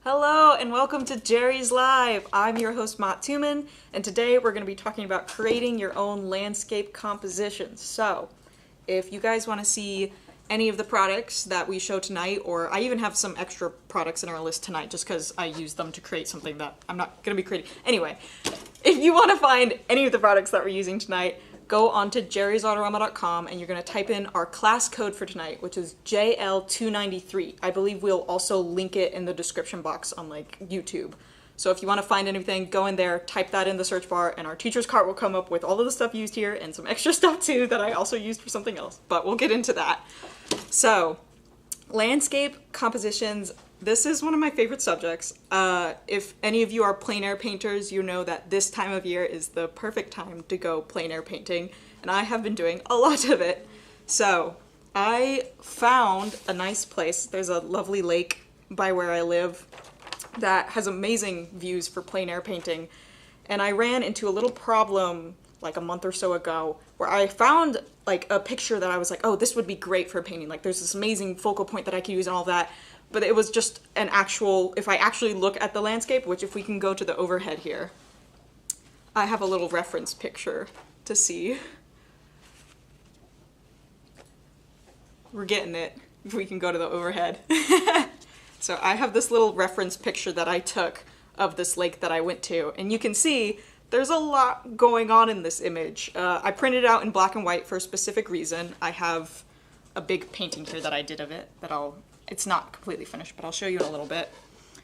Hello and welcome to Jerry's Live. I'm your host Matt Tuman, and today we're going to be talking about creating your own landscape compositions. So, if you guys want to see any of the products that we show tonight, or I even have some extra products in our list tonight just because I use them to create something that I'm not going to be creating. Anyway, if you want to find any of the products that we're using tonight, go on to JerrysArtarama.com and you're going to type in our class code for tonight, which is JL293. I believe we'll also link it in the description box on YouTube. So if you want to find anything, go in there, type that in the search bar, and our teacher's cart will come up with all of the stuff used here and some extra stuff too that I also used for something else. But we'll get into that. So, landscape compositions. This is one of my favorite subjects. If any of you are plein air painters, you know that this time of year is the perfect time to go plein air painting, and I have been doing a lot of it. So I found a nice place. There's a lovely lake by where I live that has amazing views for plein air painting, and I ran into a little problem like a month or so ago where I found like a picture that I was like, oh, this would be great for painting. Like there's this amazing focal point that I could use and all that. But it was just an actual, if I actually look at the landscape, which if we can go to the overhead here, I have a little reference picture to see. We're getting it, if we can go to the overhead. So I have this little reference picture that I took of this lake that I went to, and you can see there's a lot going on in this image. I printed it out in black and white for a specific reason. I have a big painting here that I did of it that it's not completely finished, but I'll show you in a little bit.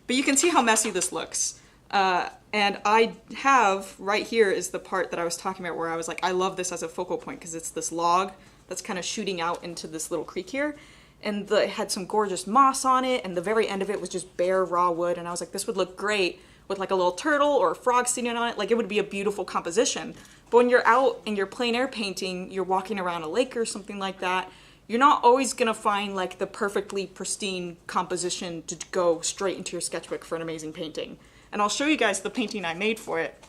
But you can see how messy this looks. And I have, right here is the part that I was talking about where I was like, I love this as a focal point because it's this log that's kind of shooting out into this little creek here. And it had some gorgeous moss on it, and the very end of it was just bare raw wood. And I was like, this would look great with like a little turtle or a frog sitting on it. Like it would be a beautiful composition. But when you're out and you're plein air painting, you're walking around a lake or something like that, you're not always gonna find like the perfectly pristine composition to go straight into your sketchbook for an amazing painting. And I'll show you guys the painting I made for it,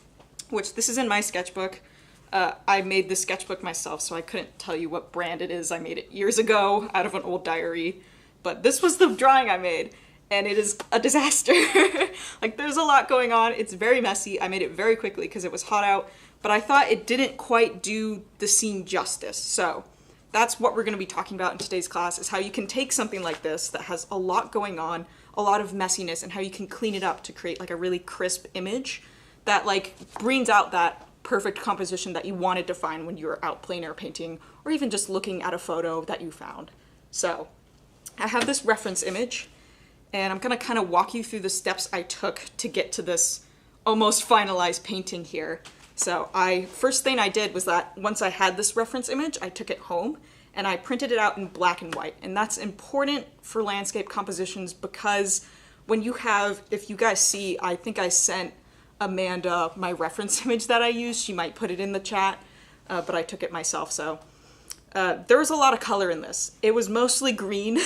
which this is in my sketchbook. I made this sketchbook myself, so I couldn't tell you what brand it is. I made it years ago out of an old diary, but this was the drawing I made, and it is a disaster. Like there's a lot going on. It's very messy. I made it very quickly because it was hot out, but I thought it didn't quite do the scene justice. So that's what we're going to be talking about in today's class, is how you can take something like this that has a lot going on, a lot of messiness, and how you can clean it up to create like a really crisp image that like brings out that perfect composition that you wanted to find when you were out plein air painting, or even just looking at a photo that you found. So I have this reference image, and I'm going to kind of walk you through the steps I took to get to this almost finalized painting here. So first thing I did was that once I had this reference image, I took it home and I printed it out in black and white. And that's important for landscape compositions because when you have, if you guys see, I think I sent Amanda my reference image that I used. She might put it in the chat, but I took it myself. So there was a lot of color in this. It was mostly green,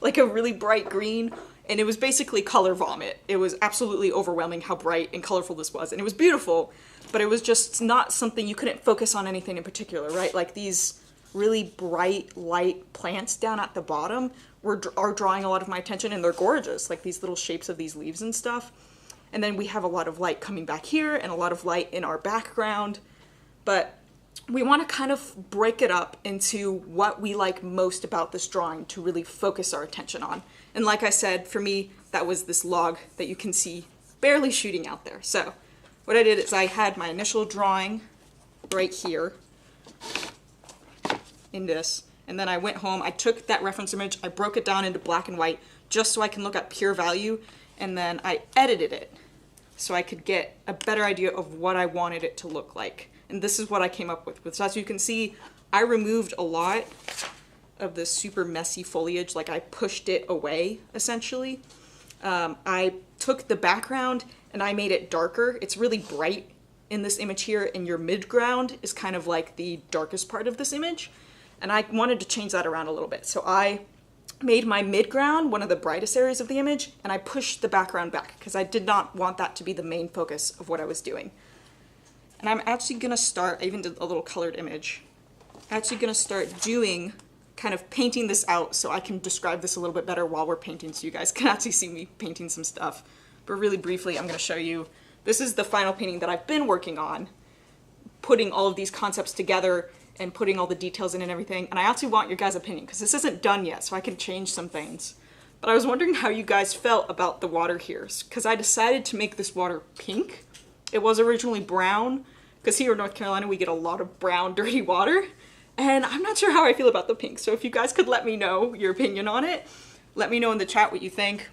like a really bright green. And it was basically color vomit. It was absolutely overwhelming how bright and colorful this was. And it was beautiful, but it was just not something, you couldn't focus on anything in particular, right? Like these really bright, light plants down at the bottom are drawing a lot of my attention, and they're gorgeous, like these little shapes of these leaves and stuff. And then we have a lot of light coming back here and a lot of light in our background. But we want to kind of break it up into what we like most about this drawing to really focus our attention on. And like I said, for me, that was this log that you can see barely shooting out there. So what I did is I had my initial drawing right here in this, and then I went home, I took that reference image, I broke it down into black and white just so I can look at pure value, and then I edited it so I could get a better idea of what I wanted it to look like. And this is what I came up with. So as you can see, I removed a lot of this super messy foliage, like I pushed it away, essentially. I took the background and I made it darker. It's really bright in this image here, and your midground is kind of like the darkest part of this image. And I wanted to change that around a little bit. So I made my midground one of the brightest areas of the image, and I pushed the background back because I did not want that to be the main focus of what I was doing. And I'm actually gonna start, I even did a little colored image. I'm actually gonna start doing, kind of painting this out so I can describe this a little bit better while we're painting, so you guys can actually see me painting some stuff. but really briefly I'm going to show you. This is the final painting that I've been working on, putting all of these concepts together and putting all the details in and everything. And I actually want your guys' opinion because this isn't done yet, so I can change some things. But I was wondering how you guys felt about the water here, because I decided to make this water pink. It was originally brown, because here in North Carolina we get a lot of brown, dirty water. And I'm not sure how I feel about the pink, so if you guys could let me know your opinion on it, let me know in the chat what you think.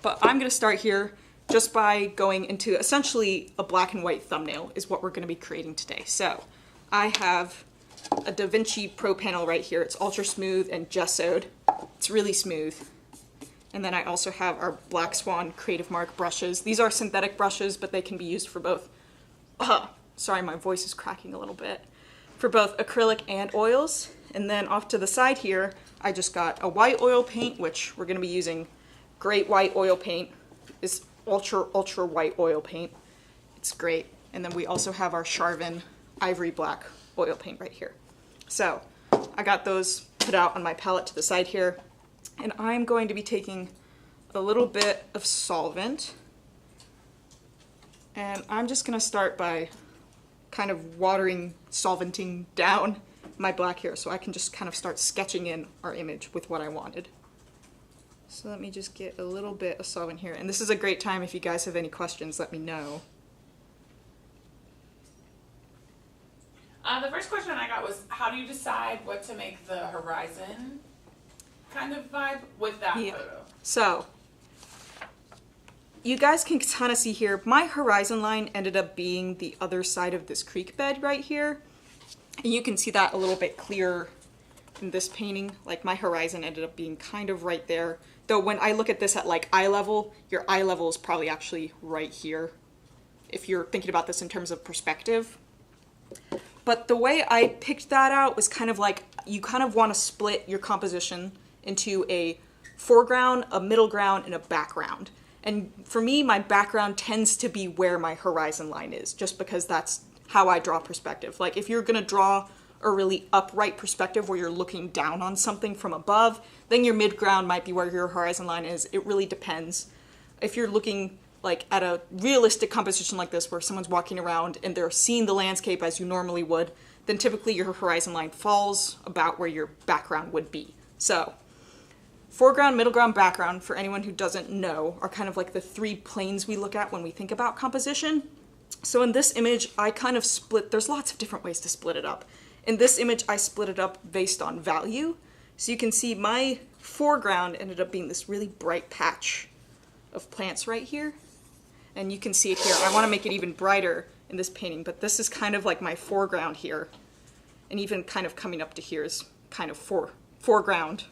But I'm going to start here just by going into essentially a black and white thumbnail is what we're going to be creating today. So I have a DaVinci Pro panel right here. It's ultra smooth and gessoed. It's really smooth. And then I also have our Black Swan Creative Mark brushes. These are synthetic brushes, but they can be used for both. Sorry, my voice is cracking a little bit. For both acrylic and oils. And then off to the side here, I just got a white oil paint, which we're going to be using. Great white oil paint. This ultra white oil paint. It's great. And then we also have our Charvin Ivory Black oil paint right here. So I got those put out on my palette to the side here. And I'm going to be taking a little bit of solvent. And I'm just going to start by kind of solventing down my black here so I can just kind of start sketching in our image with what I wanted. So let me just get a little bit of solvent here. And this is a great time if you guys have any questions, let me know. The first question I got was, how do you decide what to make the horizon kind of vibe with that photo? So, you guys can kind of see here, my horizon line ended up being the other side of this creek bed right here. And you can see that a little bit clearer in this painting. Like my horizon ended up being kind of right there. Though when I look at this at like eye level, your eye level is probably actually right here, if you're thinking about this in terms of perspective. But the way I picked that out was kind of like, you kind of want to split your composition into a foreground, a middle ground, and a background. And for me, my background tends to be where my horizon line is, just because that's how I draw perspective. Like if you're going to draw a really upright perspective where you're looking down on something from above, then your midground might be where your horizon line is. It really depends. If you're looking like at a realistic composition like this where someone's walking around and they're seeing the landscape as you normally would, then typically your horizon line falls about where your background would be. So foreground, middle ground, background, for anyone who doesn't know, are kind of like the three planes we look at when we think about composition. So in this image, I kind of split, there's lots of different ways to split it up. In this image, I split it up based on value. So you can see my foreground ended up being this really bright patch of plants right here. And you can see it here. I want to make it even brighter in this painting, but this is kind of like my foreground here. And even kind of coming up to here is kind of foreground.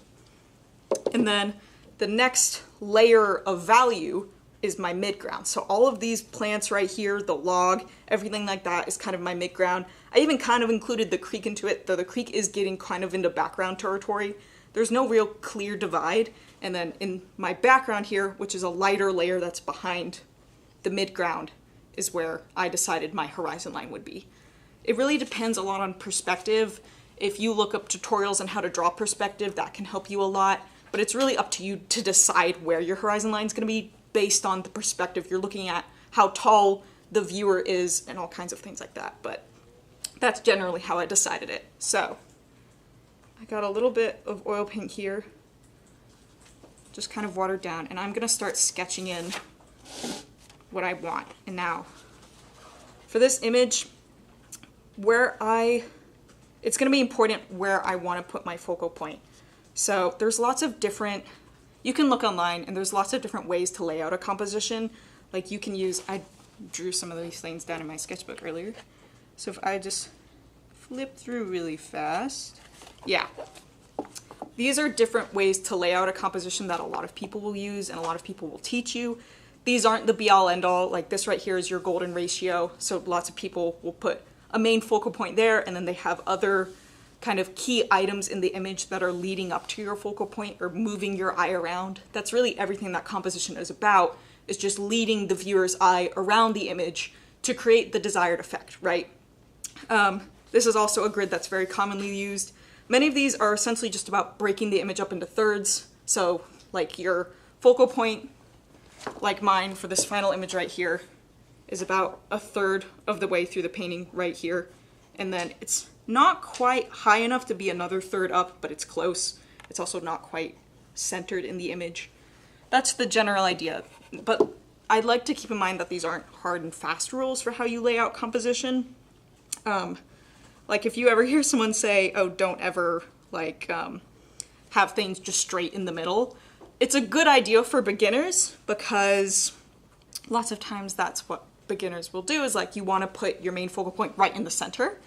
And then the next layer of value is my midground. So all of these plants right here, the log, everything like that is kind of my midground. I even kind of included the creek into it, though the creek is getting kind of into background territory. There's no real clear divide. And then in my background here, which is a lighter layer that's behind the midground, is where I decided my horizon line would be. It really depends a lot on perspective. If you look up tutorials on how to draw perspective, that can help you a lot. But it's really up to you to decide where your horizon line is going to be based on the perspective you're looking at, how tall the viewer is, and all kinds of things like that. But that's generally how I decided it. So I got a little bit of oil paint here, just kind of watered down, and I'm going to start sketching in what I want. And now for this image, it's going to be important where I want to put my focal point. So there's lots of different, you can look online and there's lots of different ways to lay out a composition. Like you can use, I drew some of these things down in my sketchbook earlier. So if I just flip through really fast, yeah. These are different ways to lay out a composition that a lot of people will use and a lot of people will teach you. These aren't the be-all end-all. Like this right here is your golden ratio. So lots of people will put a main focal point there, and then they have other kind of key items in the image that are leading up to your focal point or moving your eye around. That's really everything that composition is about, is just leading the viewer's eye around the image to create the desired effect, right? This is also a grid that's very commonly used. Many of these are essentially just about breaking the image up into thirds. So like your focal point like mine for this final image right here, is about a third of the way through the painting right here. And then it's not quite high enough to be another third up, but it's close. It's also not quite centered in the image. That's the general idea. But I'd like to keep in mind that these aren't hard and fast rules for how you lay out composition. Like if you ever hear someone say, oh, don't ever like have things just straight in the middle, it's a good idea for beginners because lots of times that's what beginners will do, is like you want to put your main focal point right in the center.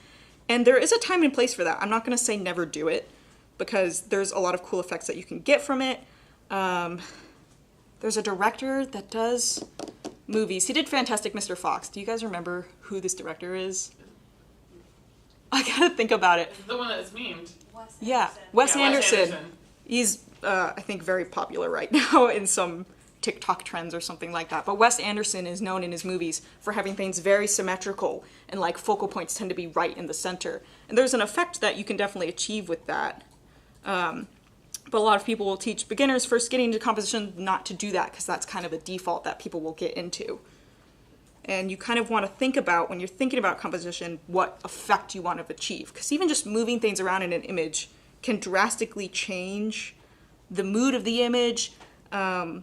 And there is a time and place for that. I'm not going to say never do it because there's a lot of cool effects that you can get from it. There's a director that does movies. He did Fantastic Mr. Fox. Do you guys remember who this director is? I gotta think about it. The one that is memed. Yeah, Wes Anderson. He's, I think, very popular right now in some TikTok trends or something like that. But Wes Anderson is known in his movies for having things very symmetrical and like focal points tend to be right in the center. And there's an effect that you can definitely achieve with that. But a lot of people will teach beginners first getting into composition not to do that because that's kind of a default that people will get into. And you kind of want to think about, when you're thinking about composition, what effect you want to achieve. Because even just moving things around in an image can drastically change the mood of the image,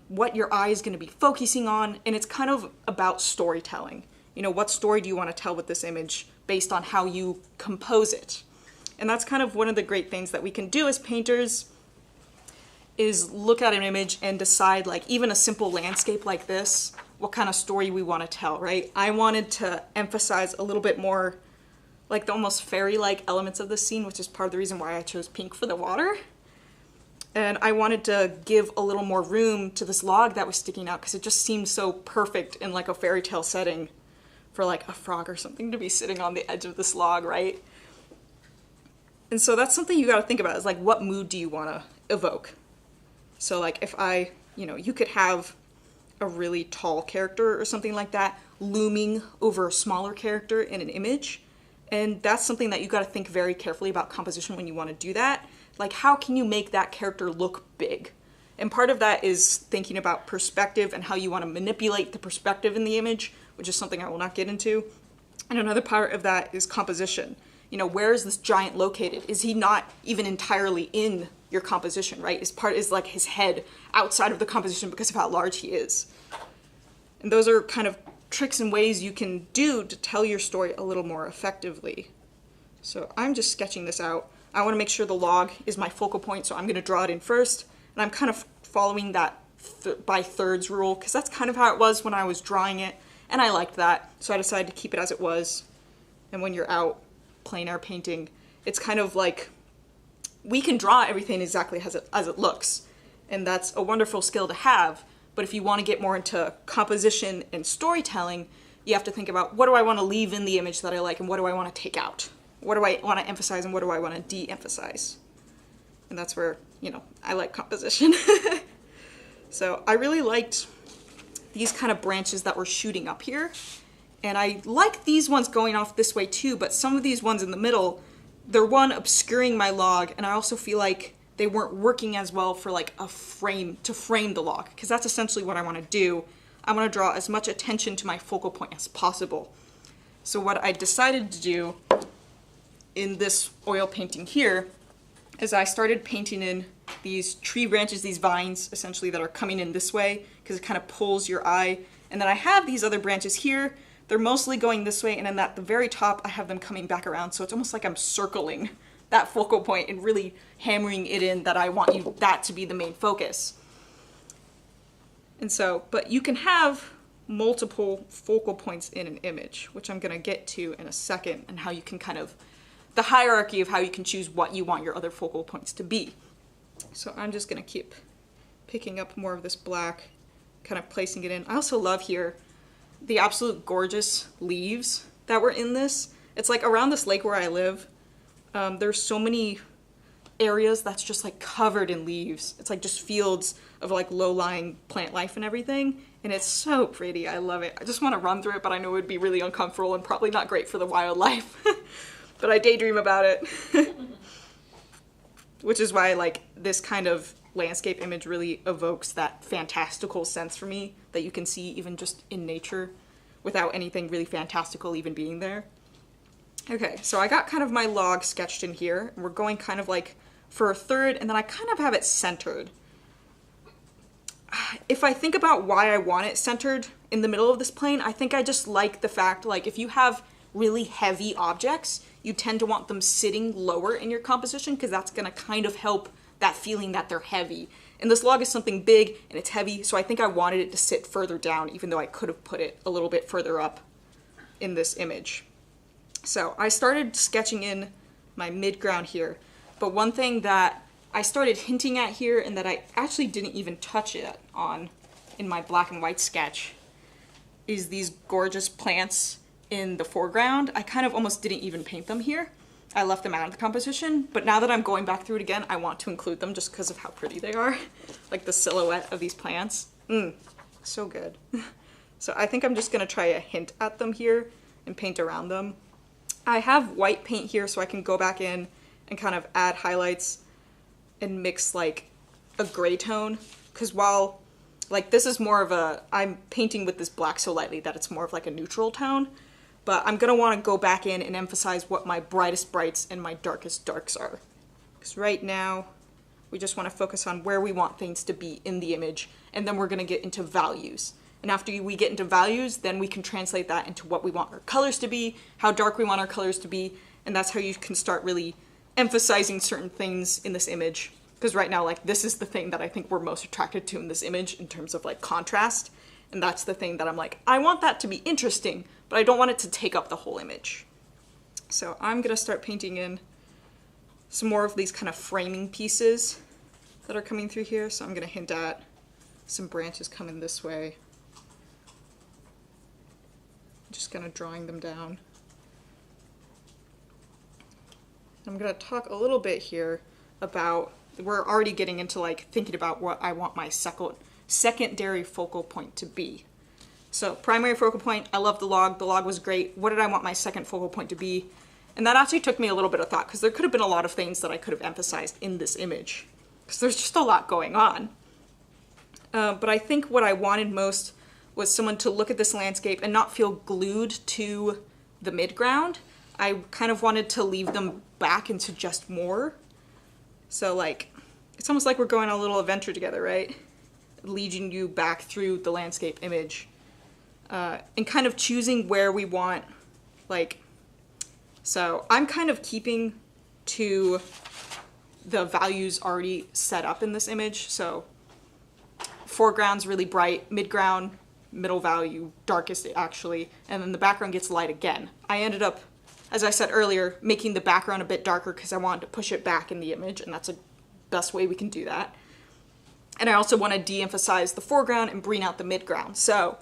what your eye is going to be focusing on, and it's kind of about storytelling. You know, what story do you want to tell with this image based on how you compose it? And that's kind of one of the great things that we can do as painters, is look at an image and decide, like even a simple landscape like this, what kind of story we want to tell, right? I wanted to emphasize a little bit more like the almost fairy-like elements of the scene, which is part of the reason why I chose pink for the water. And I wanted to give a little more room to this log that was sticking out because it just seemed so perfect in like a fairy tale setting for like a frog or something to be sitting on the edge of this log, right? And so that's something you got to think about, is like, what mood do you want to evoke? So like if you could have a really tall character or something like that looming over a smaller character in an image. And that's something that you got to think very carefully about composition when you want to do that. Like, how can you make that character look big? And part of that is thinking about perspective and how you want to manipulate the perspective in the image, which is something I will not get into. And another part of that is composition. You know, where is this giant located? Is he not even entirely in your composition, right? Is like his head outside of the composition because of how large he is. And those are kind of tricks and ways you can do to tell your story a little more effectively. So I'm just sketching this out. I want to make sure the log is my focal point, so I'm going to draw it in first. And I'm kind of following that by thirds rule, because that's kind of how it was when I was drawing it, and I liked that, so I decided to keep it as it was. And when you're out plein air painting, it's kind of like, we can draw everything exactly as it looks, and that's a wonderful skill to have. But if you want to get more into composition and storytelling, you have to think about, what do I want to leave in the image that I like, and what do I want to take out? What do I want to emphasize, and what do I want to de-emphasize? And that's where, I like composition. So I really liked these kind of branches that were shooting up here. And I like these ones going off this way too, but some of these ones in the middle, they're obscuring my log, and I also feel like they weren't working as well for like a frame, to frame the log, because that's essentially what I want to do. I want to draw as much attention to my focal point as possible. So what I decided to do in this oil painting here is I started painting in these tree branches, these vines essentially, that are coming in this way because it kind of pulls your eye. And then I have these other branches here. They're mostly going this way, and then at the very top I have them coming back around, so it's almost like I'm circling that focal point and really hammering it in that I want that to be the main focus. And so, but you can have multiple focal points in an image, which I'm going to get to in a second, and how you can kind of, the hierarchy of how you can choose what you want your other focal points to be. So I'm just going to keep picking up more of this black, kind of placing it in. I also love here the absolute gorgeous leaves that were in this. It's like around this lake where I live, there's so many areas that's just like covered in leaves. It's like just fields of like low-lying plant life and everything, and it's so pretty. I love it. I just want to run through it, but I know it would be really uncomfortable and probably not great for the wildlife. But I daydream about it. Which is why like this kind of landscape image really evokes that fantastical sense for me that you can see even just in nature without anything really fantastical even being there. Okay, so I got kind of my log sketched in here. We're going kind of like for a third, and then I kind of have it centered. If I think about why I want it centered in the middle of this plane, I think I just like the fact, like, if you have really heavy objects, you tend to want them sitting lower in your composition because that's going to kind of help that feeling that they're heavy. And this log is something big and it's heavy, so I think I wanted it to sit further down, even though I could have put it a little bit further up in this image. So I started sketching in my midground here, but one thing that I started hinting at here and that I actually didn't even touch it on in my black and white sketch is these gorgeous plants in the foreground. I kind of almost didn't even paint them here. I left them out of the composition, but now that I'm going back through it again, I want to include them just because of how pretty they are. Like the silhouette of these plants. So good. So I think I'm just gonna try a hint at them here and paint around them. I have white paint here so I can go back in and kind of add highlights and mix like a gray tone, because while like this is more of a, I'm painting with this black so lightly that it's more of like a neutral tone, but I'm gonna want to go back in and emphasize what my brightest brights and my darkest darks are, because right now we just want to focus on where we want things to be in the image, and then we're gonna get into values. And after we get into values, then we can translate that into what we want our colors to be, how dark we want our colors to be, and that's how you can start really emphasizing certain things in this image. Because right now, like, this is the thing that I think we're most attracted to in this image in terms of like contrast, and that's the thing that I'm like, I want that to be interesting, but I don't want it to take up the whole image. So I'm gonna start painting in some more of these kind of framing pieces that are coming through here. So I'm gonna hint at some branches coming this way. Just kind of drawing them down. I'm going to talk a little bit here about, we're already getting into like thinking about what I want my secondary focal point to be. So primary focal point, I love the log was great. What did I want my second focal point to be? And that actually took me a little bit of thought, because there could have been a lot of things that I could have emphasized in this image, because there's just a lot going on. But I think what I wanted most was someone to look at this landscape and not feel glued to the midground. I kind of wanted to leave them back and suggest more. So like, it's almost like we're going on a little adventure together, right? Leading you back through the landscape image. And kind of choosing where we want, like, so I'm kind of keeping to the values already set up in this image. So foreground's really bright, midground, middle value, darkest actually, and then the background gets light again. I ended up, as I said earlier, making the background a bit darker because I wanted to push it back in the image, and that's the best way we can do that. And I also want to de-emphasize the foreground and bring out the midground. So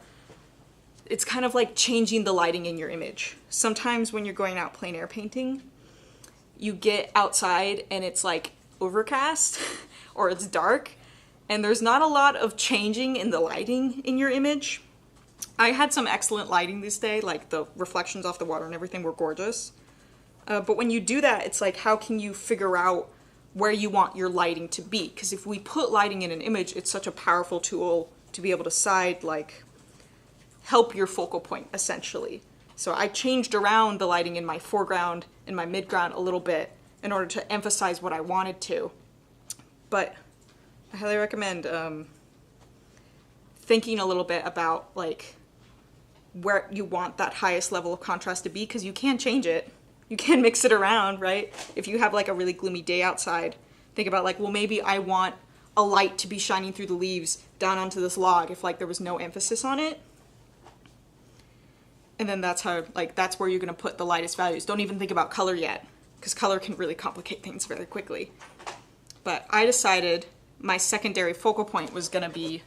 it's kind of like changing the lighting in your image. Sometimes when you're going out plein air painting, you get outside and it's like overcast or it's dark, and there's not a lot of changing in the lighting in your image. I had some excellent lighting this day, like the reflections off the water and everything were gorgeous. But when you do that, it's like, how can you figure out where you want your lighting to be? Because if we put lighting in an image, it's such a powerful tool to be able to help your focal point, essentially. So I changed around the lighting in my foreground and my midground a little bit in order to emphasize what I wanted to. But I highly recommend thinking a little bit about like where you want that highest level of contrast to be, because you can change it. You can mix it around, right? If you have like a really gloomy day outside, think about like, well, maybe I want a light to be shining through the leaves down onto this log if like there was no emphasis on it. And then that's how, like, that's where you're gonna put the lightest values. Don't even think about color yet, because color can really complicate things very quickly. But I decided my secondary focal point was gonna be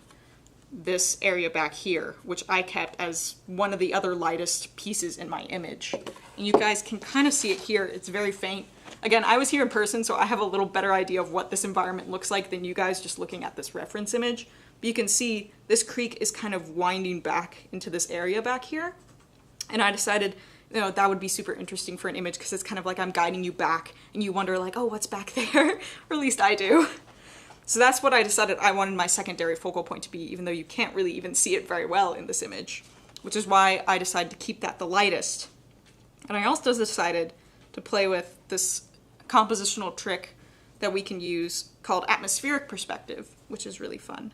this area back here, which I kept as one of the other lightest pieces in my image. And you guys can kind of see it here. It's very faint. Again, I was here in person, so I have a little better idea of what this environment looks like than you guys just looking at this reference image. But you can see this creek is kind of winding back into this area back here. And I decided, you know, that would be super interesting for an image, because it's kind of like I'm guiding you back and you wonder like, oh, what's back there? Or at least I do. So that's what I decided I wanted my secondary focal point to be, even though you can't really even see it very well in this image, which is why I decided to keep that the lightest. And I also decided to play with this compositional trick that we can use called atmospheric perspective, which is really fun.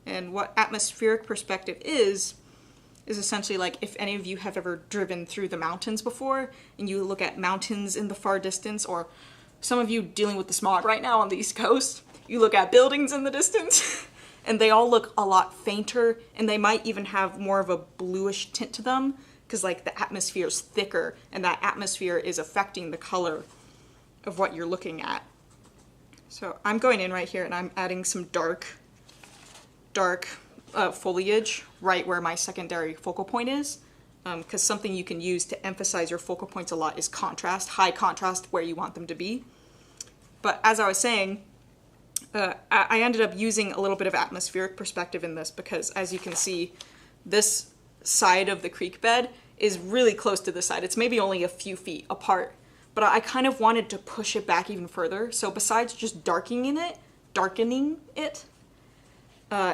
And what atmospheric perspective is essentially like if any of you have ever driven through the mountains before and you look at mountains in the far distance, or some of you dealing with the smog right now on the East Coast, you look at buildings in the distance and they all look a lot fainter, and they might even have more of a bluish tint to them because like the atmosphere is thicker and that atmosphere is affecting the color of what you're looking at. So I'm going in right here and I'm adding some dark foliage right where my secondary focal point is, because something you can use to emphasize your focal points a lot is contrast, high contrast where you want them to be. But as I was saying, I ended up using a little bit of atmospheric perspective in this because, as you can see, this side of the creek bed is really close to this side. It's maybe only a few feet apart, but I kind of wanted to push it back even further. So besides just darkening it,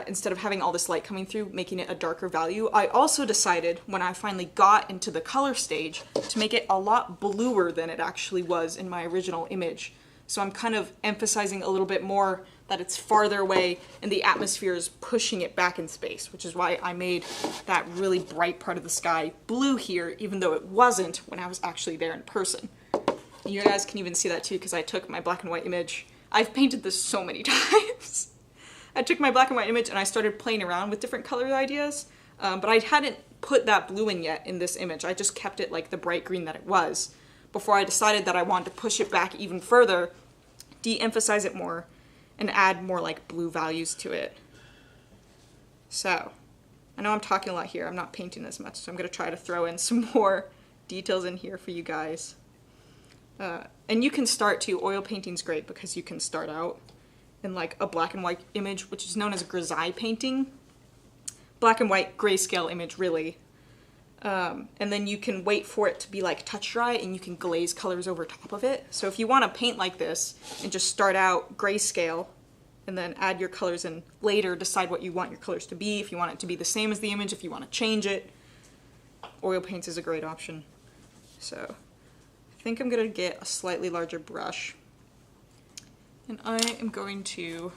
instead of having all this light coming through, making it a darker value, I also decided when I finally got into the color stage to make it a lot bluer than it actually was in my original image. So I'm kind of emphasizing a little bit more that it's farther away and the atmosphere is pushing it back in space, which is why I made that really bright part of the sky blue here, even though it wasn't when I was actually there in person. And you guys can even see that too, because I took my black and white image. I've painted this so many times. I took my black and white image and I started playing around with different color ideas, but I hadn't put that blue in yet in this image. I just kept it like the bright green that it was before I decided that I wanted to push it back even further, de-emphasize it more, and add more like blue values to it. So, I know I'm talking a lot here. I'm not painting as much, so I'm going to try to throw in some more details in here for you guys. And you can start too. Oil painting's great because you can start out in like a black and white image, which is known as a grisaille painting. Black and white grayscale image, really. And then you can wait for it to be like touch dry and you can glaze colors over top of it. So if you want to paint like this and just start out grayscale and then add your colors in later, decide what you want your colors to be, if you want it to be the same as the image, if you want to change it, oil paints is a great option. So I think I'm going to get a slightly larger brush. And I'm going to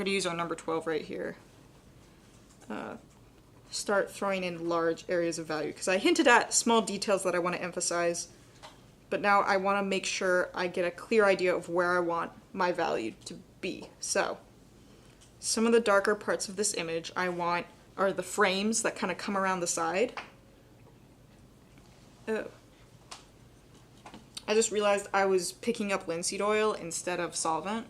use our number 12 right here. Start throwing in large areas of value, because I hinted at small details that I want to emphasize, but now I want to make sure I get a clear idea of where I want my value to be. So some of the darker parts of this image I want are the frames that kind of come around the side. Oh. I just realized I was picking up linseed oil instead of solvent.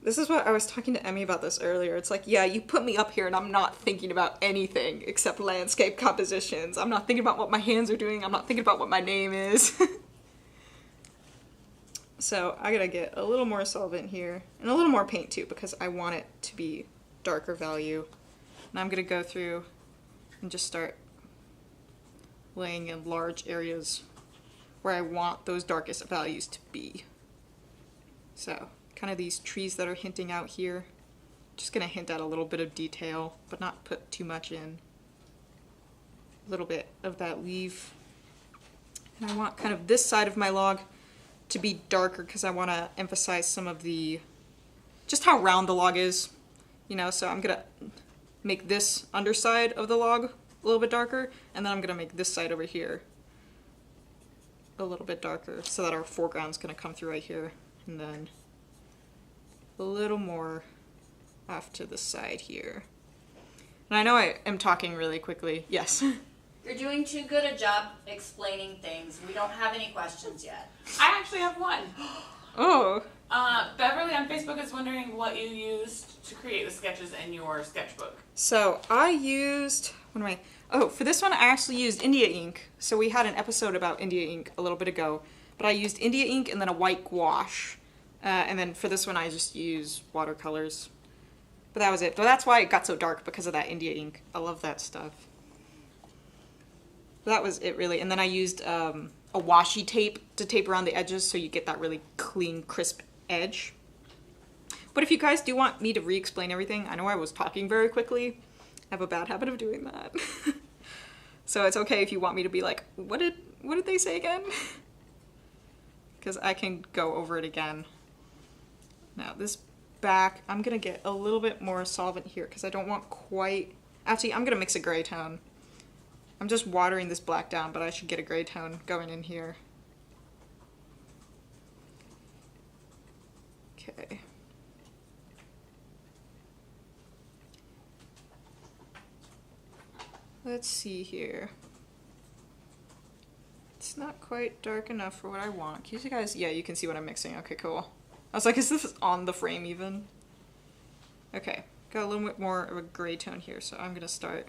This is what I was talking to Emmy about this earlier. It's like, yeah, you put me up here and I'm not thinking about anything except landscape compositions. I'm not thinking about what my hands are doing. I'm not thinking about what my name is. So I gotta get a little more solvent here and a little more paint too, because I want it to be darker value. And I'm gonna go through and just start laying in large areas where I want those darkest values to be. So kind of these trees that are hinting out here. Just gonna hint at a little bit of detail, but not put too much in. A little bit of that leaf. And I want kind of this side of my log to be darker because I want to emphasize some of the, just how round the log is, you know, so I'm gonna make this underside of the log a little bit darker, and then I'm gonna make this side over here a little bit darker so that our foreground's gonna come through right here, and then a little more off to the side here. And I know I am talking really quickly. Yes. You're doing too good a job explaining things. We don't have any questions yet. I actually have one. Oh. Beverly on Facebook is wondering what you used to create the sketches in your sketchbook. So I used, for this one I actually used India ink. So we had an episode about India ink a little bit ago, but I used India ink and then a white gouache. And then for this one I just use watercolors. But that was it. But that's why it got so dark, because of that India ink. I love that stuff. But that was it really. And then I used a washi tape to tape around the edges so you get that really clean, crisp edge. But if you guys do want me to re-explain everything, I know I was talking very quickly. I have a bad habit of doing that. So it's okay if you want me to be like, what did they say again? Because I can go over it again. Now this back, I'm gonna get a little bit more solvent here because I don't want quite, actually I'm gonna mix a gray tone. I'm just watering this black down, but I should get a gray tone going in here. Okay. Let's see here. It's not quite dark enough for what I want. Can you guys, yeah, you can see what I'm mixing. Okay, cool. I was like, is this on the frame even? Okay, got a little bit more of a gray tone here, so I'm gonna start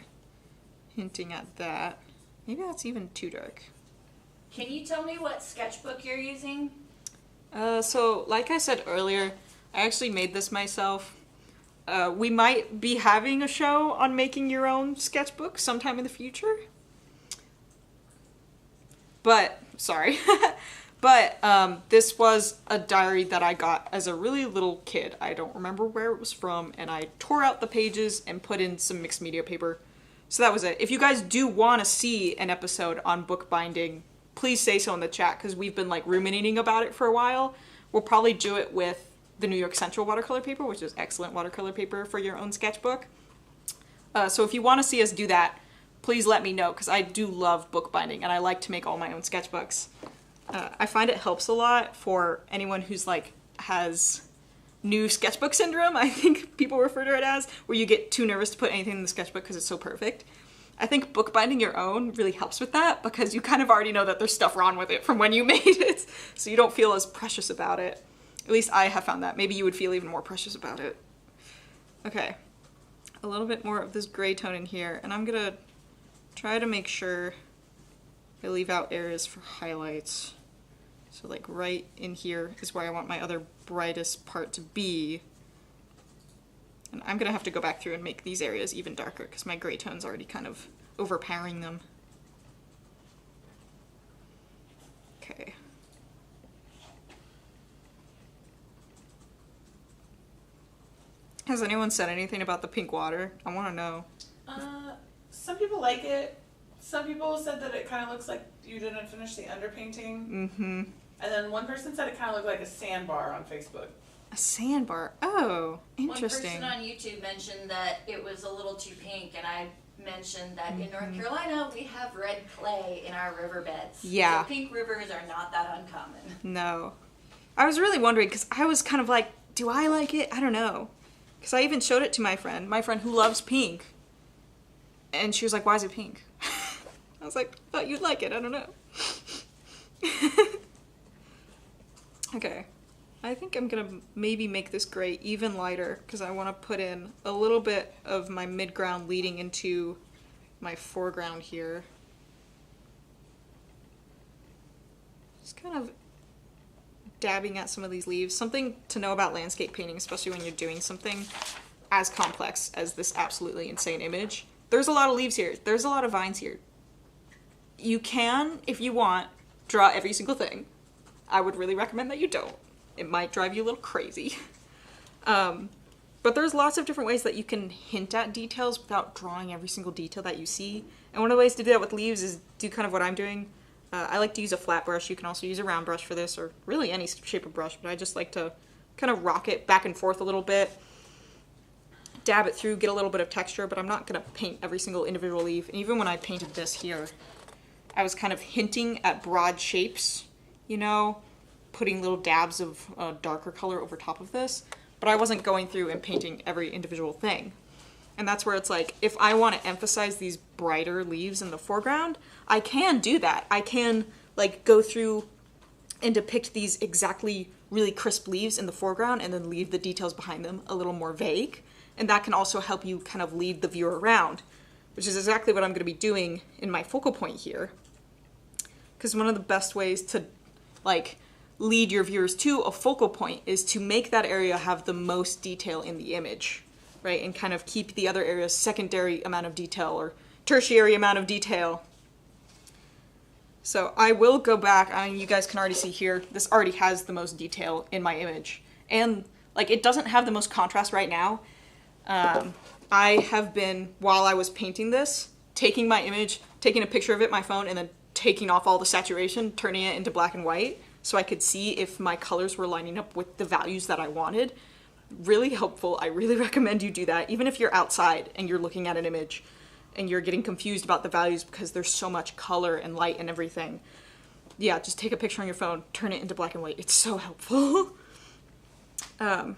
hinting at that. Maybe that's even too dark. Can you tell me what sketchbook you're using? So like I said earlier, I actually made this myself. We might be having a show on making your own sketchbook sometime in the future. But, sorry. But this was a diary that I got as a really little kid. I don't remember where it was from, and I tore out the pages and put in some mixed media paper. So that was it. If you guys do want to see an episode on bookbinding, please say so in the chat, because we've been like ruminating about it for a while. We'll probably do it with the New York Central watercolor paper, which is excellent watercolor paper for your own sketchbook. So if you want to see us do that, please let me know, because I do love bookbinding and I like to make all my own sketchbooks. I find it helps a lot for anyone who's like has new sketchbook syndrome, I think people refer to it as, where you get too nervous to put anything in the sketchbook because it's so perfect. I think bookbinding your own really helps with that, because you kind of already know that there's stuff wrong with it from when you made it, so you don't feel as precious about it. At least I have found that. Maybe you would feel even more precious about it. Okay, a little bit more of this gray tone in here, and I'm gonna try to make sure I leave out areas for highlights. So like right in here is where I want my other brightest part to be. And I'm gonna have to go back through and make these areas even darker because my gray tone's already kind of overpowering them. Okay. Has anyone said anything about the pink water? I want to know. Some people like it. Some people said that it kind of looks like you didn't finish the underpainting. Mm-hmm. And then one person said it kind of looked like a sandbar on Facebook. A sandbar? Oh, interesting. One person on YouTube mentioned that it was a little too pink, and I mentioned that in North Carolina we have red clay in our riverbeds. Yeah. So pink rivers are not that uncommon. No. I was really wondering, because I was kind of like, do I like it? I don't know. Because I even showed it to my friend who loves pink. And she was like, why is it pink? I was like, I thought you'd like it, I don't know. Okay. I think I'm gonna maybe make this gray even lighter, because I want to put in a little bit of my midground leading into my foreground here. Just kind of dabbing at some of these leaves. Something to know about landscape painting, especially when you're doing something as complex as this absolutely insane image. There's a lot of leaves here. There's a lot of vines here. You can, if you want, draw every single thing. I would really recommend that you don't. It might drive you a little crazy. But there's lots of different ways that you can hint at details without drawing every single detail that you see. And one of the ways to do that with leaves is do kind of what I'm doing. I like to use a flat brush. You can also use a round brush for this, or really any shape of brush, but I just like to kind of rock it back and forth a little bit. Dab it through, get a little bit of texture, but I'm not going to paint every single individual leaf. And even when I painted this here, I was kind of hinting at broad shapes, you know, putting little dabs of darker color over top of this, but I wasn't going through and painting every individual thing. And that's where it's like, if I want to emphasize these brighter leaves in the foreground, I can do that. I can like go through and depict these exactly really crisp leaves in the foreground and then leave the details behind them a little more vague. And that can also help you kind of lead the viewer around, which is exactly what I'm going to be doing in my focal point here. Because one of the best ways to like lead your viewers to a focal point is to make that area have the most detail in the image, right? And kind of keep the other areas secondary amount of detail or tertiary amount of detail. So I will go back, I mean, you guys can already see here, this already has the most detail in my image. And Like, it doesn't have the most contrast right now. I have been, while I was painting this, taking my image, taking a picture of it, my phone, and then taking off all the saturation, turning it into black and white, so I could see if my colors were lining up with the values that I wanted. Really helpful. I really recommend you do that, even if you're outside and you're looking at an image and you're getting confused about the values because there's so much color and light and everything. Yeah, just take a picture on your phone, turn it into black and white. It's so helpful. But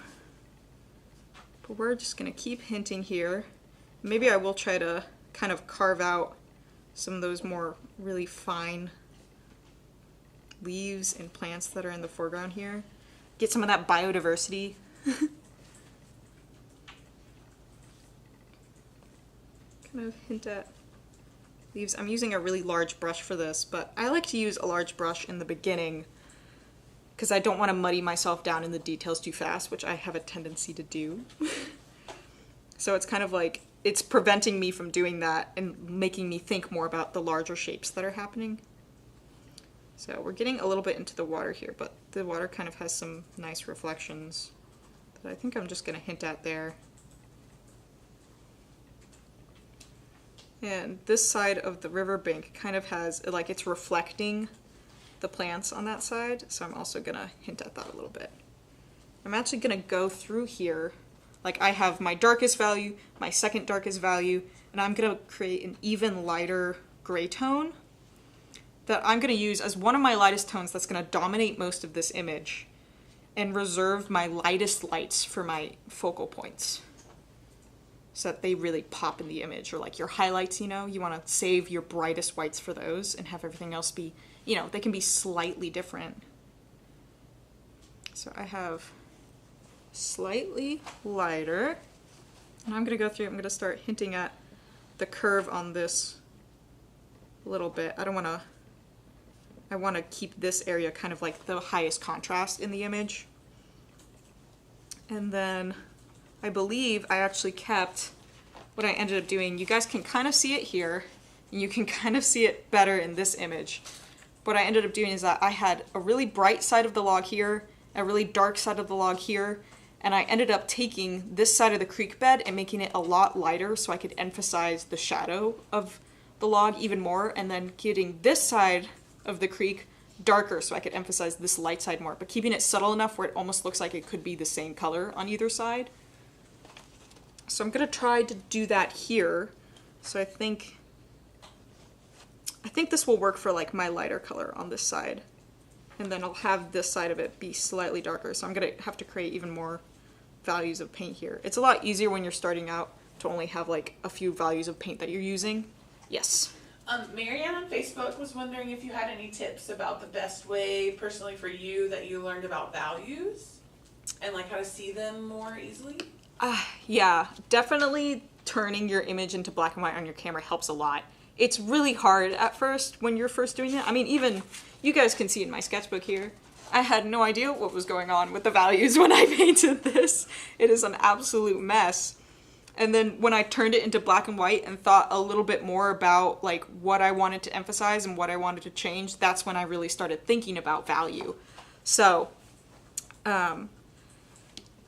we're just gonna keep hinting here. Maybe I will try to kind of carve out some of those more really fine leaves and plants that are in the foreground here. Get some of that biodiversity. Kind of hint at leaves. I'm using a really large brush for this, but I like to use a large brush in the beginning because I don't want to muddy myself down in the details too fast, which I have a tendency to do. So it's kind of like, it's preventing me from doing that and making me think more about the larger shapes that are happening. So we're getting a little bit into the water here, but the water kind of has some nice reflections that I think I'm just going to hint at there. And this side of the riverbank kind of has, like, it's reflecting the plants on that side, so I'm also going to hint at that a little bit. I'm actually going to go through here, like I have my darkest value, my second darkest value, and I'm going to create an even lighter gray tone that I'm going to use as one of my lightest tones that's going to dominate most of this image and reserve my lightest lights for my focal points so that they really pop in the image. Or like your highlights, you know, you want to save your brightest whites for those and have everything else be, you know, they can be slightly different. So I have slightly lighter, and I'm going to go through, I'm going to start hinting at the curve on this a little bit. I want to keep this area kind of like the highest contrast in the image. And then I believe I actually kept what I ended up doing. You guys can kind of see it here, and you can kind of see it better in this image. What I ended up doing is that I had a really bright side of the log here, a really dark side of the log here, and I ended up taking this side of the creek bed and making it a lot lighter so I could emphasize the shadow of the log even more, and then getting this side of the creek darker so I could emphasize this light side more, but keeping it subtle enough where it almost looks like it could be the same color on either side. So I'm going to try to do that here. So I think this will work for like my lighter color on this side. And then I'll have this side of it be slightly darker. So I'm going to have to create even more values of paint here. It's a lot easier when you're starting out to only have like a few values of paint that you're using. Yes. Marianne on Facebook was wondering if you had any tips about the best way personally for you that you learned about values and like how to see them more easily. Yeah, definitely turning your image into black and white on your camera helps a lot. It's really hard at first when you're first doing it. I mean, even you guys can see in my sketchbook here, I had no idea what was going on with the values when I painted this. It is an absolute mess. And then when I turned it into black and white and thought a little bit more about like what I wanted to emphasize and what I wanted to change, that's when I really started thinking about value. So,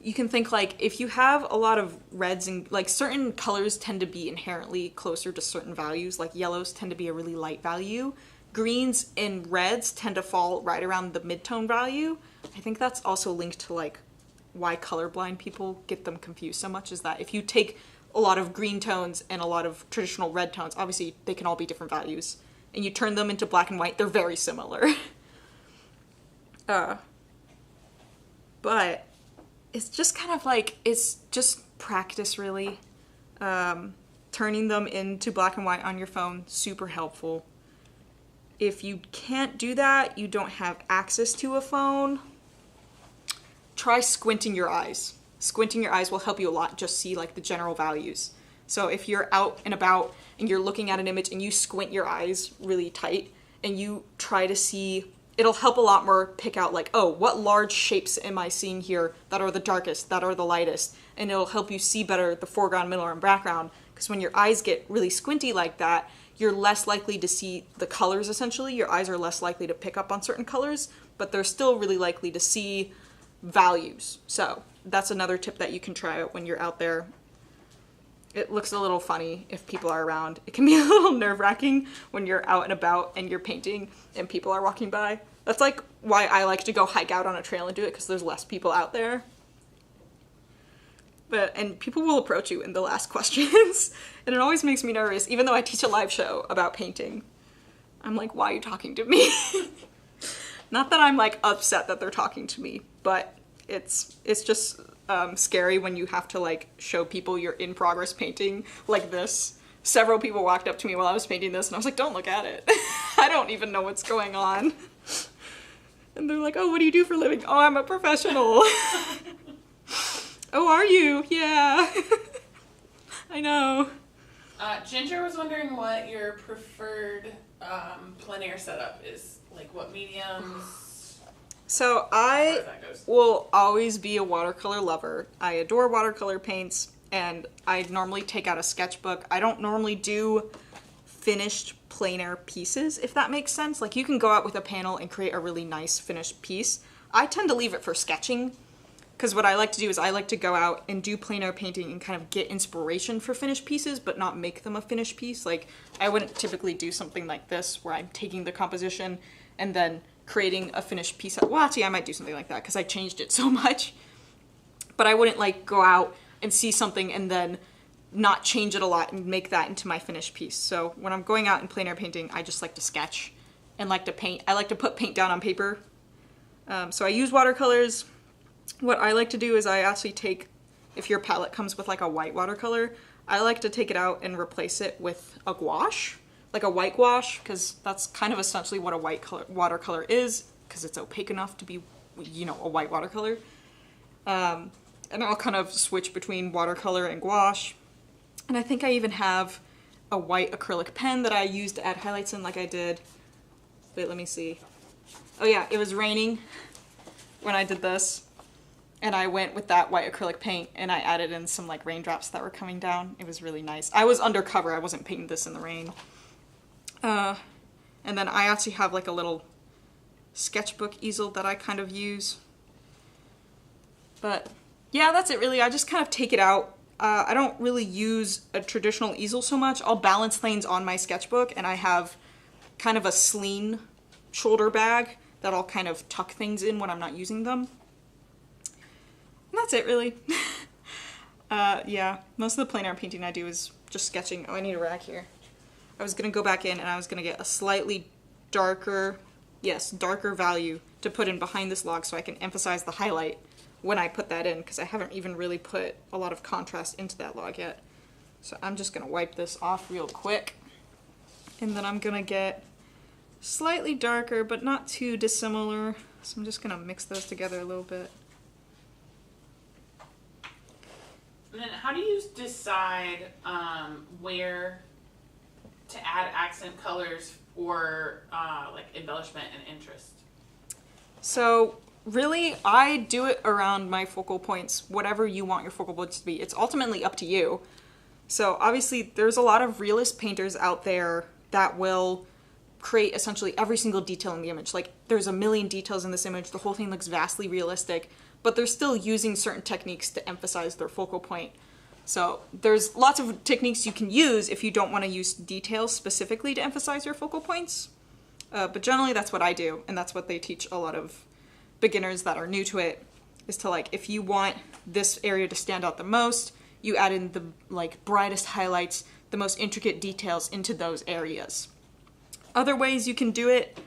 you can think like if you have a lot of reds and like certain colors tend to be inherently closer to certain values, like yellows tend to be a really light value. Greens and reds tend to fall right around the mid-tone value. I think that's also linked to like why colorblind people get them confused so much, is that if you take a lot of green tones and a lot of traditional red tones, obviously they can all be different values, and you turn them into black and white, they're very similar. But it's just kind of like, it's just practice really. Turning them into black and white on your phone, super helpful. If you can't do that, you don't have access to a phone, try squinting your eyes. Squinting your eyes will help you a lot, just see like the general values. So if you're out and about and you're looking at an image and you squint your eyes really tight and you try to see, it'll help a lot more pick out like, oh, what large shapes am I seeing here that are the darkest, that are the lightest? And it'll help you see better the foreground, middle, and background, because when your eyes get really squinty like that, you're less likely to see the colors essentially. Your eyes are less likely to pick up on certain colors, but they're still really likely to see values. So that's another tip that you can try out when you're out there. It looks a little funny if people are around. It can be a little nerve-wracking when you're out and about and you're painting and people are walking by. That's like why I like to go hike out on a trail and do it, because there's less people out there. And people will approach you and they'll ask questions. And it always makes me nervous, even though I teach a live show about painting. I'm like, why are you talking to me? Not that I'm like upset that they're talking to me, but it's just scary when you have to like show people your in progress painting like this. Several people walked up to me while I was painting this and I was like, don't look at it. I don't even know what's going on. And they're like, oh, what do you do for a living? Oh, I'm a professional. Oh, are you? Yeah. I know. Ginger was wondering what your preferred plein air setup is. Like what mediums? So I will always be a watercolor lover. I adore watercolor paints, and I normally take out a sketchbook. I don't normally do finished plein air pieces, if that makes sense. Like, you can go out with a panel and create a really nice finished piece. I tend to leave it for sketching, because what I like to do is I like to go out and do plein air painting and kind of get inspiration for finished pieces, but not make them a finished piece. Like, I wouldn't typically do something like this, where I'm taking the composition and then creating a finished piece. Well, actually, I might do something like that, because I changed it so much. But I wouldn't, like, go out and see something and then not change it a lot and make that into my finished piece. So when I'm going out and plein air painting, I just like to sketch and like to paint. I like to put paint down on paper. So I use watercolors. What I like to do is I actually take, if your palette comes with like a white watercolor, I like to take it out and replace it with a gouache, like a white gouache, because that's kind of essentially what a white watercolor is, because it's opaque enough to be, you know, a white watercolor. And I'll kind of switch between watercolor and gouache. And I think I even have a white acrylic pen that I used to add highlights in, like I did. Wait, let me see. Oh yeah, it was raining when I did this. And I went with that white acrylic paint and I added in some like raindrops that were coming down. It was really nice. I was undercover, I wasn't painting this in the rain. And then I actually have like a little sketchbook easel that I kind of use. But yeah, that's it really. I just kind of take it out. I don't really use a traditional easel so much. I'll balance things on my sketchbook, and I have kind of a sling shoulder bag that I'll kind of tuck things in when I'm not using them. And that's it really. Yeah, most of the plein air painting I do is just sketching. Oh, I need a rag here. I was gonna go back in and I was gonna get a slightly darker, yes, darker value to put in behind this log so I can emphasize the highlight when I put that in, because I haven't even really put a lot of contrast into that log yet. So I'm just gonna wipe this off real quick, and then I'm gonna get slightly darker but not too dissimilar. So I'm just gonna mix those together a little bit. And then how do you decide where to add accent colors or like embellishment and interest? So really, I do it around my focal points, whatever you want your focal points to be. It's ultimately up to you. So obviously there's a lot of realist painters out there that will create essentially every single detail in the image. Like, there's a million details in this image, the whole thing looks vastly realistic, but they're still using certain techniques to emphasize their focal point. So there's lots of techniques you can use if you don't want to use details specifically to emphasize your focal points. But generally that's what I do, and that's what they teach a lot of beginners that are new to it, is to, like, if you want this area to stand out the most, you add in the like brightest highlights, the most intricate details into those areas. Other ways you can do it,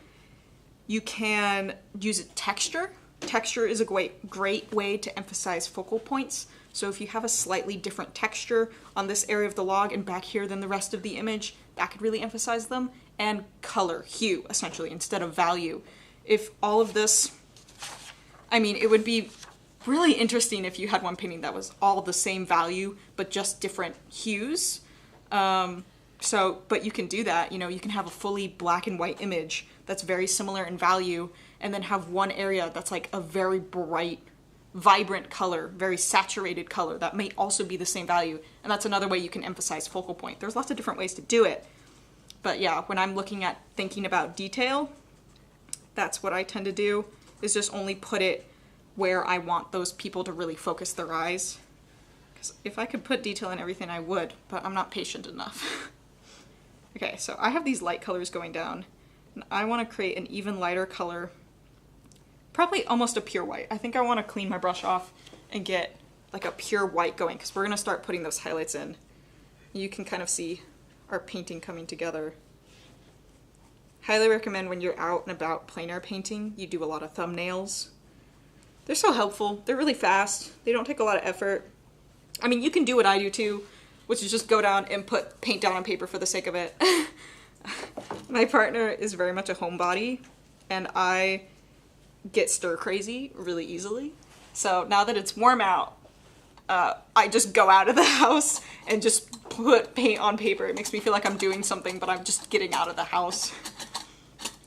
you can use texture. Texture is a great way to emphasize focal points. So if you have a slightly different texture on this area of the log and back here than the rest of the image, that could really emphasize them. And color, hue, essentially, instead of value. If all of this, I mean, it would be really interesting if you had one painting that was all the same value, but just different hues. But you can do that, you know, you can have a fully black and white image that's very similar in value, and then have one area that's like a very bright, vibrant color, very saturated color that may also be the same value. And that's another way you can emphasize focal point. There's lots of different ways to do it. But yeah, when I'm looking at thinking about detail, that's what I tend to do, is just only put it where I want those people to really focus their eyes. Because if I could put detail in everything, I would, but I'm not patient enough. Okay, so I have these light colors going down, and I want to create an even lighter color, probably almost a pure white. I think I want to clean my brush off and get like a pure white going, because we're going to start putting those highlights in. You can kind of see our painting coming together. Highly recommend when you're out and about plein air painting, you do a lot of thumbnails. They're so helpful. They're really fast. They don't take a lot of effort. I mean, you can do what I do too, which is just go down and put paint down on paper for the sake of it. My partner is very much a homebody, and I get stir crazy really easily. So now that it's warm out, I just go out of the house and just put paint on paper. It makes me feel like I'm doing something, but I'm just getting out of the house.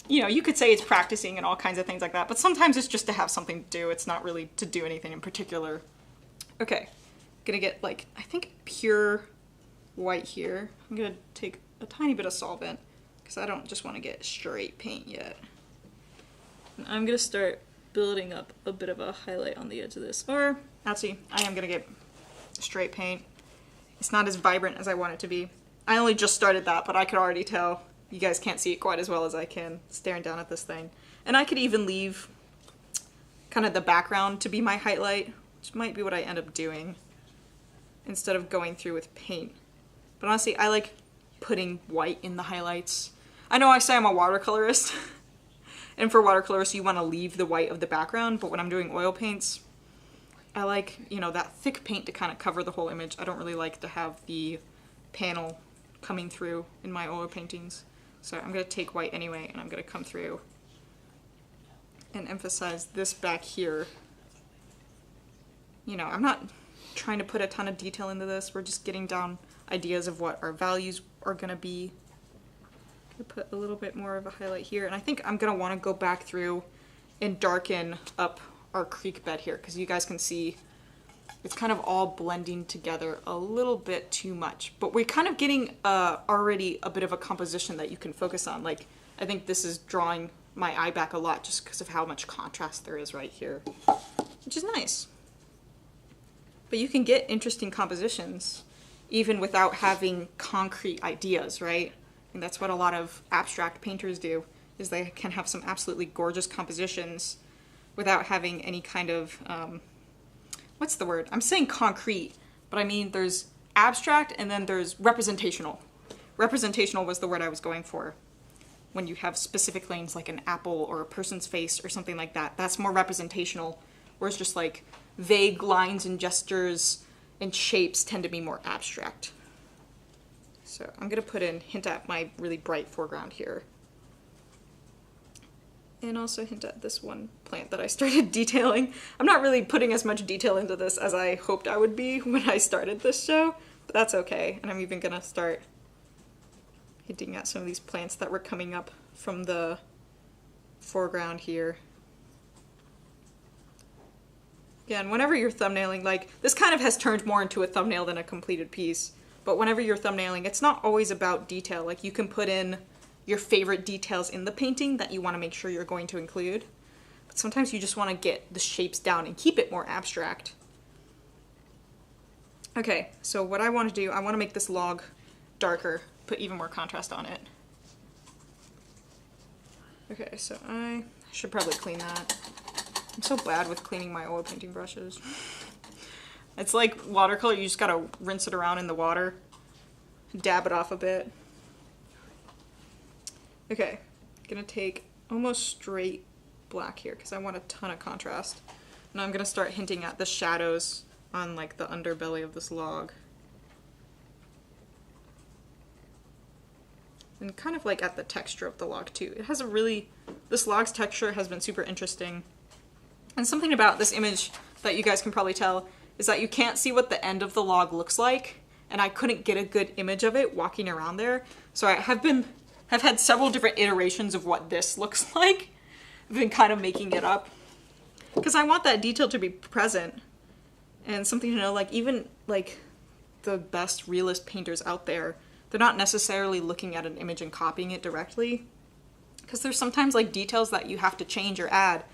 You know, you could say it's practicing and all kinds of things like that, but sometimes it's just to have something to do. It's not really to do anything in particular. Okay, gonna get like, I think pure white here. I'm gonna take a tiny bit of solvent because I don't just want to get straight paint yet. And I'm gonna start building up a bit of a highlight on the edge of this. Or, actually, I am gonna get straight paint. It's not as vibrant as I want it to be. I only just started that, but I could already tell. You guys can't see it quite as well as I can staring down at this thing. And I could even leave kind of the background to be my highlight, which might be what I end up doing instead of going through with paint. But honestly, I like putting white in the highlights. I know I say I'm a watercolorist, and for watercolorists you want to leave the white of the background, but when I'm doing oil paints, I like, you know, that thick paint to kind of cover the whole image. I don't really like to have the panel coming through in my oil paintings. So I'm going to take white anyway, and I'm going to come through and emphasize this back here. You know, I'm not trying to put a ton of detail into this. We're just getting down ideas of what our values are going to be. I'm going to put a little bit more of a highlight here, and I think I'm going to want to go back through and darken up our creek bed here, because you guys can see it's kind of all blending together a little bit too much. But we're kind of getting already a bit of a composition that you can focus on. Like, I think this is drawing my eye back a lot just because of how much contrast there is right here, which is nice. But you can get interesting compositions even without having concrete ideas, right? And that's what a lot of abstract painters do, is they can have some absolutely gorgeous compositions without having any kind of, what's the word? I'm saying concrete, but I mean there's abstract and then there's representational. Representational was the word I was going for. When you have specific lanes like an apple or a person's face or something like that, that's more representational, whereas just like vague lines and gestures and shapes tend to be more abstract. So I'm going to hint at my really bright foreground here. And also hint at this one plant that I started detailing. I'm not really putting as much detail into this as I hoped I would be when I started this show, but that's okay. And I'm even gonna start hinting at some of these plants that were coming up from the foreground here. Again, whenever you're thumbnailing, like, this kind of has turned more into a thumbnail than a completed piece, but whenever you're thumbnailing, it's not always about detail. Like, you can put in your favorite details in the painting that you want to make sure you're going to include. But sometimes you just want to get the shapes down and keep it more abstract. Okay, so what I want to do, I want to make this log darker, put even more contrast on it. Okay, so I should probably clean that. I'm so bad with cleaning my oil painting brushes. It's like watercolor, you just gotta rinse it around in the water, dab it off a bit. Okay, gonna take almost straight black here because I want a ton of contrast. And I'm gonna start hinting at the shadows on like the underbelly of this log. And kind of like at the texture of the log too. It has a really, this log's texture has been super interesting. And something about this image that you guys can probably tell is that you can't see what the end of the log looks like. And I couldn't get a good image of it walking around there. So I have had several different iterations of what this looks like. I've been kind of making it up because I want that detail to be present, and something to know, like, even like the best realist painters out there, they're not necessarily looking at an image and copying it directly, because there's sometimes like details that you have to change or add.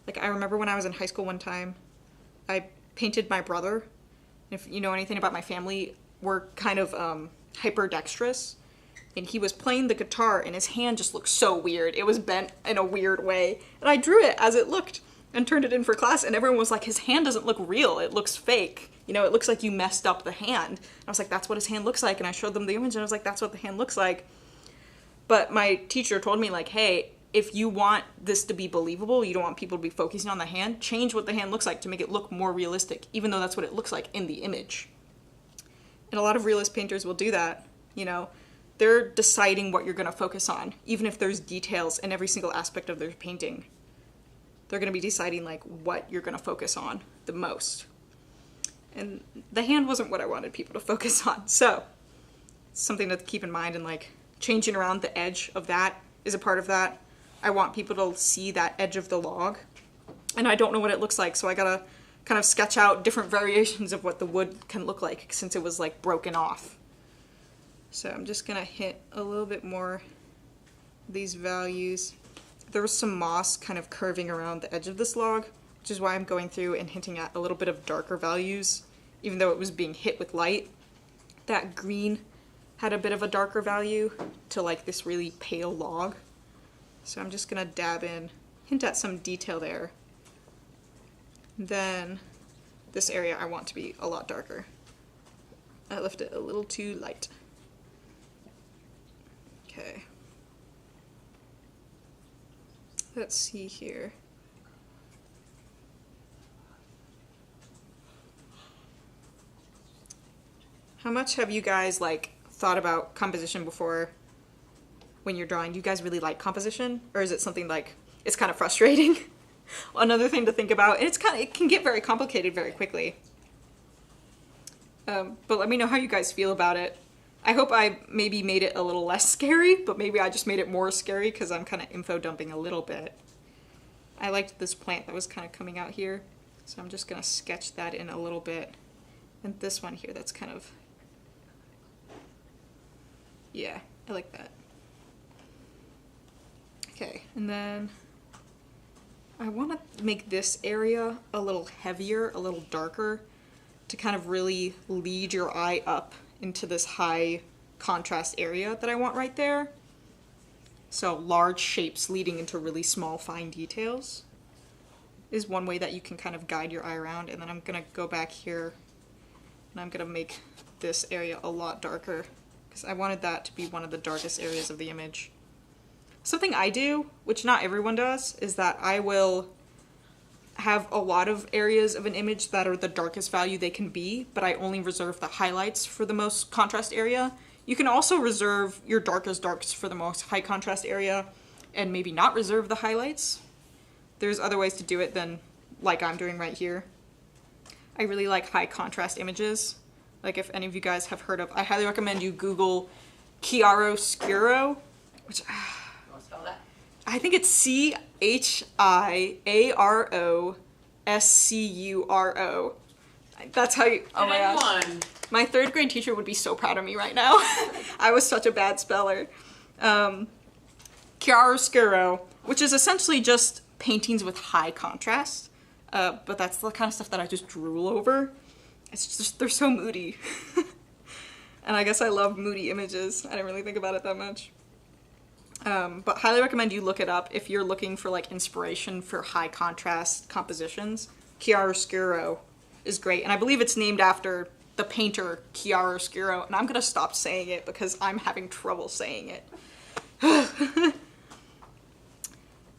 Like, I remember when I was in high school one time, I painted my brother. If you know anything about my family, we're kind of hyper-dexterous. And he was playing the guitar, and his hand just looked so weird. It was bent in a weird way. And I drew it as it looked and turned it in for class, and everyone was like, his hand doesn't look real. It looks fake. You know, it looks like you messed up the hand. And I was like, that's what his hand looks like. And I showed them the image, and I was like, that's what the hand looks like. But my teacher told me, like, hey, if you want this to be believable, you don't want people to be focusing on the hand, change what the hand looks like to make it look more realistic, even though that's what it looks like in the image. And a lot of realist painters will do that, you know. They're deciding what you're going to focus on, even if there's details in every single aspect of their painting. They're going to be deciding, like, what you're going to focus on the most. And the hand wasn't what I wanted people to focus on, so something to keep in mind, and, like, changing around the edge of that is a part of that. I want people to see that edge of the log, and I don't know what it looks like, so I gotta kind of sketch out different variations of what the wood can look like, since it was, like, broken off. So I'm just gonna hit a little bit more these values. There was some moss kind of curving around the edge of this log, which is why I'm going through and hinting at a little bit of darker values, even though it was being hit with light. That green had a bit of a darker value to, like, this really pale log. So I'm just gonna dab in, hint at some detail there. Then this area I want to be a lot darker. I left it a little too light. Okay. Let's see here. How much have you guys, like, thought about composition before when you're drawing? Do you guys really like composition? Or is it something, like, it's kind of frustrating? Another thing to think about, and it can get very complicated very quickly. But let me know how you guys feel about it. I hope I maybe made it a little less scary, but maybe I just made it more scary because I'm kind of info dumping a little bit. I liked this plant that was kind of coming out here, so I'm just going to sketch that in a little bit. And this one here, that's kind of, yeah, I like that. Okay, and then I want to make this area a little heavier, a little darker, to kind of really lead your eye up into this high contrast area that I want right there. So large shapes leading into really small fine details is one way that you can kind of guide your eye around. And then I'm gonna go back here and I'm gonna make this area a lot darker because I wanted that to be one of the darkest areas of the image. Something I do, which not everyone does, is that I will have a lot of areas of an image that are the darkest value they can be, but I only reserve the highlights for the most contrast area. You can also reserve your darkest darks for the most high contrast area and maybe not reserve the highlights. There's other ways to do it than like I'm doing right here. I really like high contrast images. Like, if any of you guys have heard of, I highly recommend you Google chiaroscuro, which Spell that. I think it's Chiaroscuro. That's how you, oh my gosh. My third grade teacher would be so proud of me right now. I was such a bad speller. Chiaroscuro, which is essentially just paintings with high contrast. But that's the kind of stuff that I just drool over. It's just, they're so moody. And I guess I love moody images. I didn't really think about it that much. But highly recommend you look it up if you're looking for, like, inspiration for high contrast compositions. Chiaroscuro is great, and I believe it's named after the painter Chiaroscuro, and I'm gonna stop saying it because I'm having trouble saying it.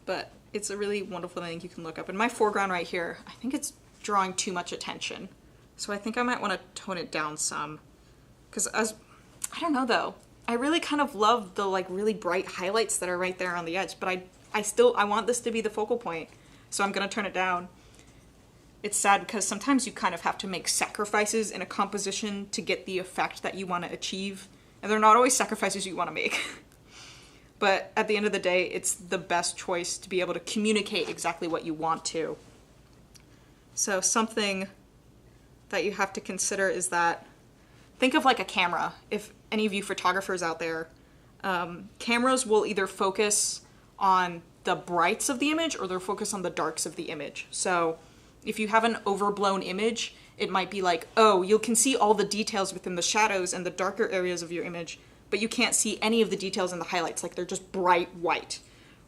But it's a really wonderful thing you can look up. And my foreground right here, I think it's drawing too much attention, so I think I might want to tone it down some, because I don't know though. I really kind of love the, like, really bright highlights that are right there on the edge, but I want this to be the focal point, so I'm gonna turn it down. It's sad because sometimes you kind of have to make sacrifices in a composition to get the effect that you want to achieve, and they're not always sacrifices you want to make. But at the end of the day, it's the best choice to be able to communicate exactly what you want to. So something that you have to consider is that, think of like a camera. If any of you photographers out there, cameras will either focus on the brights of the image or they're focused on the darks of the image. So if you have an overblown image, it might be like, oh, you can see all the details within the shadows and the darker areas of your image, but you can't see any of the details in the highlights, like they're just bright white.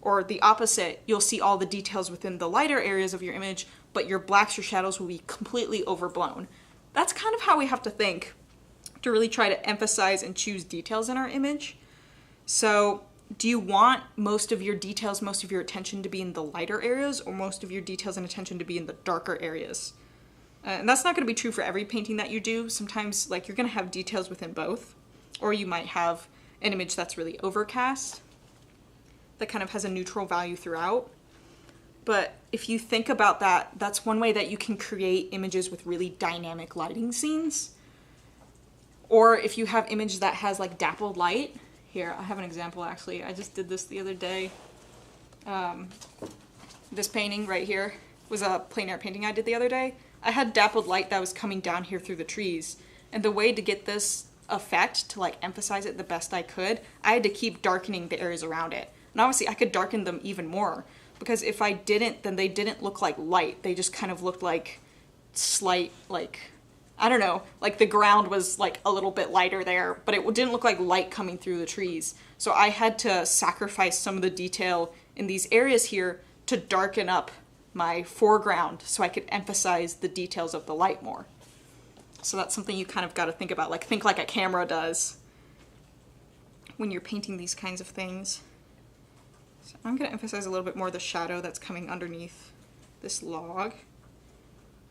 Or the opposite, you'll see all the details within the lighter areas of your image, but your blacks or shadows will be completely overblown. That's kind of how we have to think to really try to emphasize and choose details in our image. So do you want most of your details, most of your attention to be in the lighter areas, or most of your details and attention to be in the darker areas? And that's not going to be true for every painting that you do. Sometimes, like, you're going to have details within both, or you might have an image that's really overcast that kind of has a neutral value throughout. But if you think about that, that's one way that you can create images with really dynamic lighting scenes. Or if you have image that has like dappled light. Here, I have an example actually. I just did this the other day. This painting right here was a plein air painting I did the other day. I had dappled light that was coming down here through the trees. And the way to get this effect, to like emphasize it the best I could, I had to keep darkening the areas around it. And obviously I could darken them even more, because if I didn't, then they didn't look like light. They just kind of looked like slight, like, I don't know, like the ground was like a little bit lighter there, but it didn't look like light coming through the trees. So I had to sacrifice some of the detail in these areas here to darken up my foreground so I could emphasize the details of the light more. So that's something you kind of got to think about, like think like a camera does when you're painting these kinds of things. So I'm going to emphasize a little bit more the shadow that's coming underneath this log.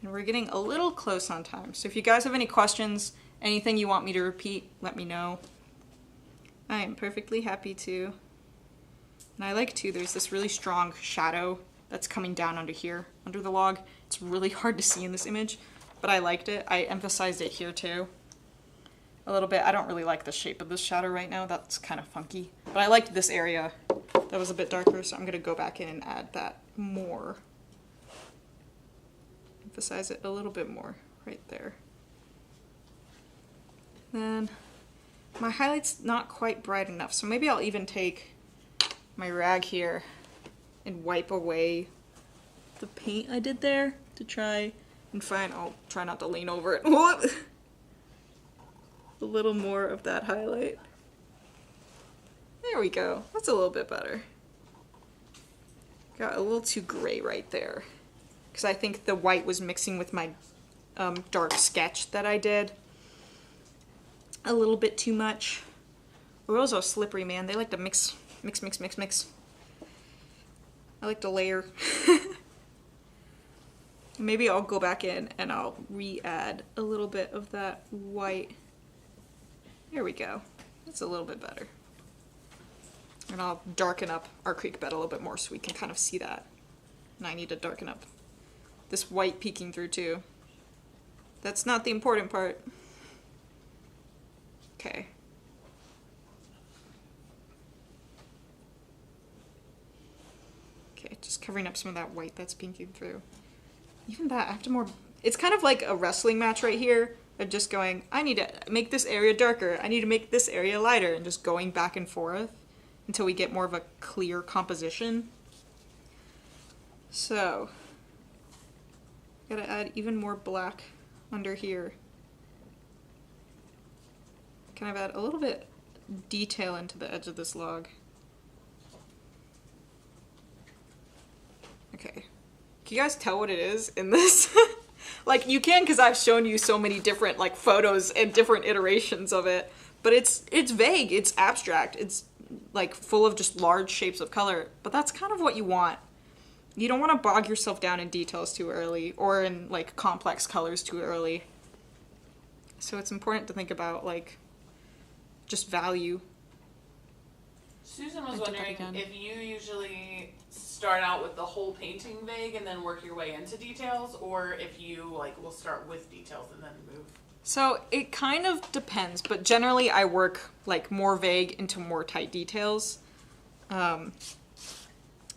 And we're getting a little close on time. So if you guys have any questions, anything you want me to repeat, let me know. I am perfectly happy to. And I like too, there's this really strong shadow that's coming down under here, under the log. It's really hard to see in this image, but I liked it. I emphasized it here too a little bit. I don't really like the shape of this shadow right now. That's kind of funky. But I liked this area that was a bit darker, so I'm going to go back in and add that more. Emphasize it a little bit more right there. Then my highlight's not quite bright enough, so maybe I'll even take my rag here and wipe away the paint I did there to try and find, I'll try not to lean over it. A little more of that highlight. There we go. That's a little bit better. Got a little too gray right there, because I think the white was mixing with my dark sketch that I did a little bit too much. Oils are slippery, man. They like to mix. I like to layer. Maybe I'll go back in and I'll re-add a little bit of that white. There we go. That's a little bit better. And I'll darken up our creek bed a little bit more so we can kind of see that. And I need to darken up this white peeking through too. That's not the important part. Okay. Okay, just covering up some of that white that's peeking through. Even that, I have to more... It's kind of like a wrestling match right here of just going, I need to make this area darker, I need to make this area lighter, and just going back and forth until we get more of a clear composition. So, gotta add even more black under here. Kind of add a little bit detail into the edge of this log. Okay. Can you guys tell what it is in this? Like, you can, because I've shown you so many different, like, photos and different iterations of it. But it's vague, it's abstract, it's, like, full of just large shapes of color. But that's kind of what you want. You don't want to bog yourself down in details too early, or in, like, complex colors too early. So it's important to think about, like, just value. Susan was wondering if you usually start out with the whole painting vague and then work your way into details, or if you like will start with details and then move. So it kind of depends, but generally I work like more vague into more tight details,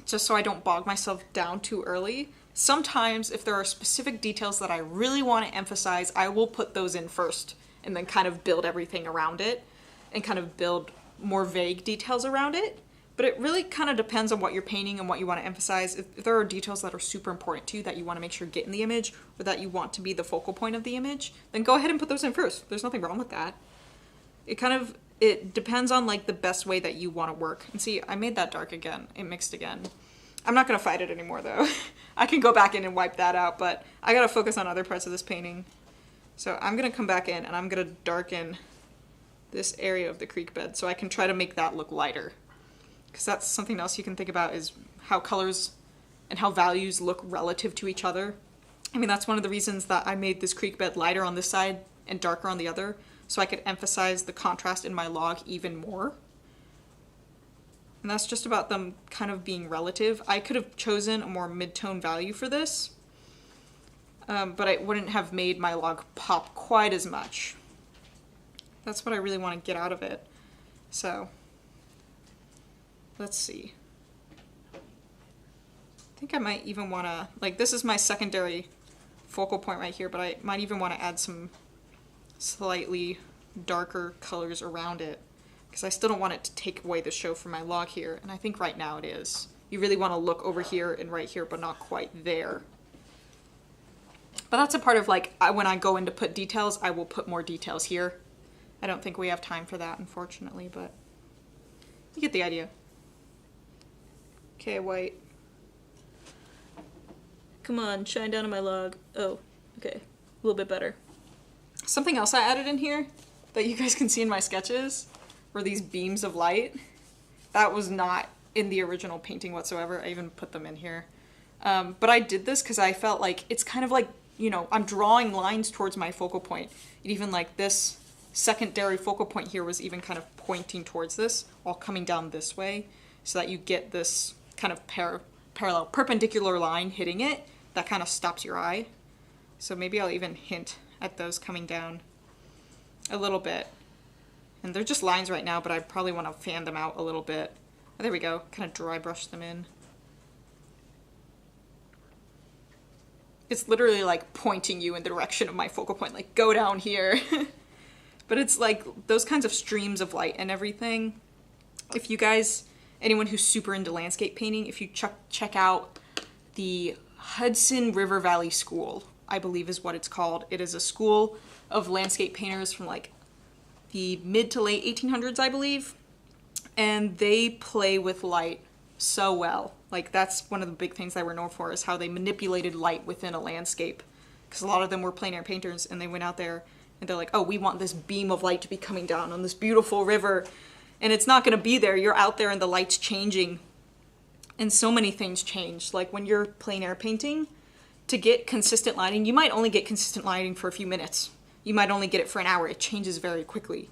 just so I don't bog myself down too early. Sometimes if there are specific details that I really want to emphasize, I will put those in first and then kind of build everything around it and kind of build more vague details around it. But it really kind of depends on what you're painting and what you want to emphasize. If there are details that are super important to you that you want to make sure get in the image, or that you want to be the focal point of the image, then go ahead and put those in first. There's nothing wrong with that. It depends on like the best way that you want to work. And see, I made that dark again. It mixed again. I'm not going to fight it anymore though. I can go back in and wipe that out, but I got to focus on other parts of this painting. So I'm going to come back in and I'm going to darken this area of the creek bed so I can try to make that look lighter. Because that's something else you can think about, is how colors and how values look relative to each other. I mean, that's one of the reasons that I made this creek bed lighter on this side and darker on the other, so I could emphasize the contrast in my log even more. And that's just about them kind of being relative. I could have chosen a more mid-tone value for this, but I wouldn't have made my log pop quite as much. That's what I really want to get out of it. So let's see. I think I might even want to, like, this is my secondary focal point right here, but I might even want to add some slightly darker colors around it, because I still don't want it to take away the show from my log here, and I think right now it is. You really want to look over here and right here, but not quite there. But that's a part of, like, when I go in to put details, I will put more details here. I don't think we have time for that, unfortunately, but you get the idea. Okay, white. Come on, shine down on my log. Oh, okay. A little bit better. Something else I added in here that you guys can see in my sketches were these beams of light. That was not in the original painting whatsoever. I even put them in here. But I did this because I felt like it's kind of like, you know, I'm drawing lines towards my focal point. And even like this secondary focal point here was even kind of pointing towards this, all coming down this way, so that you get this kind of parallel, perpendicular line hitting it that kind of stops your eye. So maybe I'll even hint at those coming down a little bit. And they're just lines right now, but I probably want to fan them out a little bit. Oh, there we go. Kind of dry brush them in. It's literally like pointing you in the direction of my focal point, like go down here. But it's like those kinds of streams of light and everything. If you guys, anyone who's super into landscape painting, if you check out the Hudson River Valley School, I believe is what it's called. It is a school of landscape painters from like the mid to late 1800s, I believe. And they play with light so well. Like that's one of the big things they were known for, is how they manipulated light within a landscape. Because a lot of them were plein air painters, and they went out there and they're like, oh, we want this beam of light to be coming down on this beautiful river. And it's not going to be there. You're out there and the light's changing. And so many things change. Like when you're plein air painting, to get consistent lighting, you might only get consistent lighting for a few minutes. You might only get it for an hour. It changes very quickly.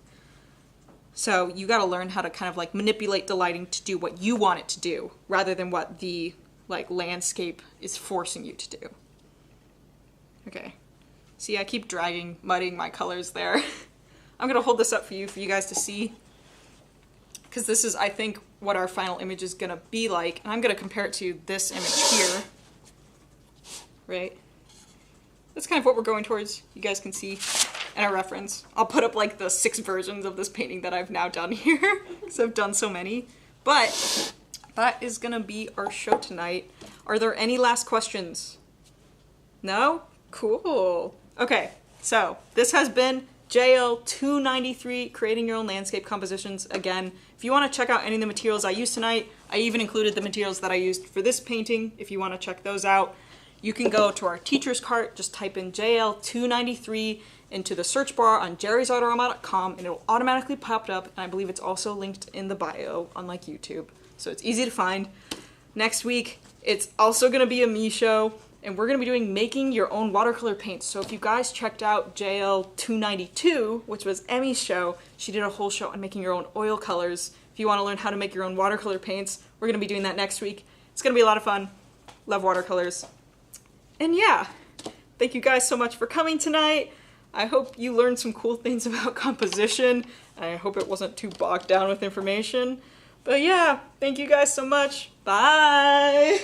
So you got to learn how to kind of like manipulate the lighting to do what you want it to do, rather than what the like landscape is forcing you to do. Okay. See, I keep muddying my colors there. I'm going to hold this up for you guys to see, because this is, I think, what our final image is going to be like. And I'm going to compare it to this image here. Right? That's kind of what we're going towards. You guys can see in our reference. I'll put up like the 6 versions of this painting that I've now done here, because I've done so many. But that is going to be our show tonight. Are there any last questions? No? Cool. Okay, so this has been JL293, Creating Your Own Landscape Compositions. Again, if you want to check out any of the materials I used tonight, I even included the materials that I used for this painting. If you want to check those out, you can go to our teacher's cart, just type in JL293 into the search bar on JerrysArtarama.com, and it'll automatically pop up, and I believe it's also linked in the bio, unlike YouTube. So it's easy to find. Next week, it's also going to be a me show, and we're going to be doing making your own watercolor paints. So if you guys checked out JL292, which was Emmy's show, she did a whole show on making your own oil colors. If you want to learn how to make your own watercolor paints, we're going to be doing that next week. It's going to be a lot of fun. Love watercolors. And yeah, thank you guys so much for coming tonight. I hope you learned some cool things about composition. I hope it wasn't too bogged down with information. But yeah, thank you guys so much. Bye!